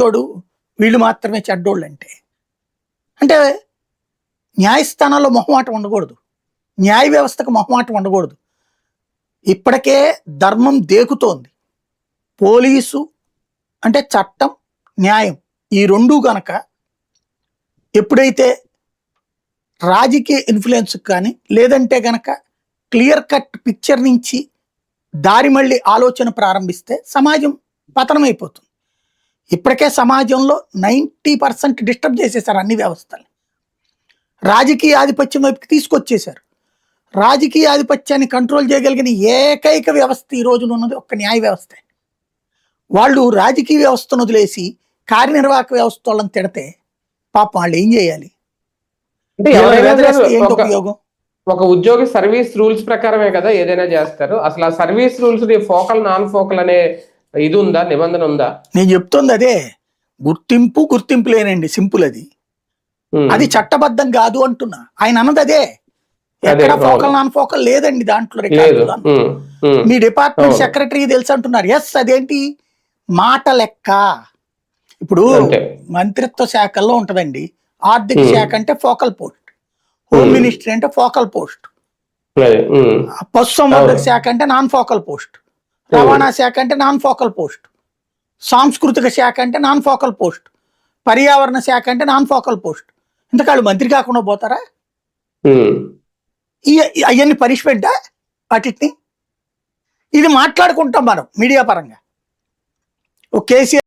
తోడు వీళ్ళు మాత్రమే చెడ్డోళ్ళు అంటే అంటే న్యాయస్థానాల్లో మొహమాటం ఉండకూడదు, న్యాయ వ్యవస్థకు మొహమాటం ఉండకూడదు. ఇప్పటికే ధర్మం దేకుతోంది. పోలీసు అంటే చట్టం, న్యాయం ఈ రెండూ గనక ఎప్పుడైతే రాజకీయ ఇన్ఫ్లుయెన్స్ కానీ లేదంటే గనక క్లియర్ కట్ పిక్చర్ నుంచి దారి మళ్ళీ ఆలోచన ప్రారంభిస్తే సమాజం పతనమైపోతుంది. ఇప్పటికే సమాజంలో 90% డిస్టర్బ్ చేసేసారు అన్ని వ్యవస్థలు. రాజకీయ ఆధిపత్యం వైపుకి తీసుకొచ్చేశారు. రాజకీయ ఆధిపత్యాన్ని కంట్రోల్ చేయగలిగిన ఏకైక వ్యవస్థ ఈ రోజున ఉన్నది ఒక్క న్యాయ వ్యవస్థ. వాళ్ళు రాజకీయ వ్యవస్థను వదిలేసి కార్యనిర్వాహక వ్యవస్థ వాళ్ళని తిడితే పాపం వాళ్ళు ఏం చేయాలి? ఏంటి ఉపయోగం? ఒక ఉద్యోగి సర్వీస్ రూల్స్ ప్రకారమే కదా ఏదైనా చేస్తారు. అసలు ఆ service rules focal non focal అనే ఇది ఉందా, నిబంధన ఉందా? నేను చెప్తుంది అదే, గుర్తింపు లేనండి, సింపుల్. అది చట్టబద్ధం కాదు అంటున్నా. ఆయన అన్నది అదే, ఎక్కడ ఫోకల్ నాన్ ఫోకల్ లేదండి దాంట్లో రికార్డులో. మీ డిపార్ట్మెంట్ సెక్రటరీ తెలుసు అంటున్నారు. ఎస్, అదేంటి మాట లెక్క. ఇప్పుడు మంత్రిత్వ శాఖల్లో ఉంటదండి, ఆర్థిక శాఖ అంటే ఫోకల్ పోస్ట్, హోమ్ మినిస్ట్రీ అంటే ఫోకల్ పోస్ట్, పశుసంవర్ధక శాఖ అంటే నాన్ ఫోకల్ పోస్ట్, రవాణా శాఖ అంటే నాన్ ఫోకల్ పోస్ట్, సాంస్కృతిక శాఖ అంటే నాన్ ఫోకల్ పోస్ట్, పర్యావరణ శాఖ అంటే నాన్ ఫోకల్ పోస్ట్. ఇంతకాళ్ళు మంత్రి కాకుండా పోతారా? అవన్నీ పనిష్మెంటా వాటిని? ఇది మాట్లాడుకుంటాం మనం మీడియా పరంగా. ఓ కేసీఆర్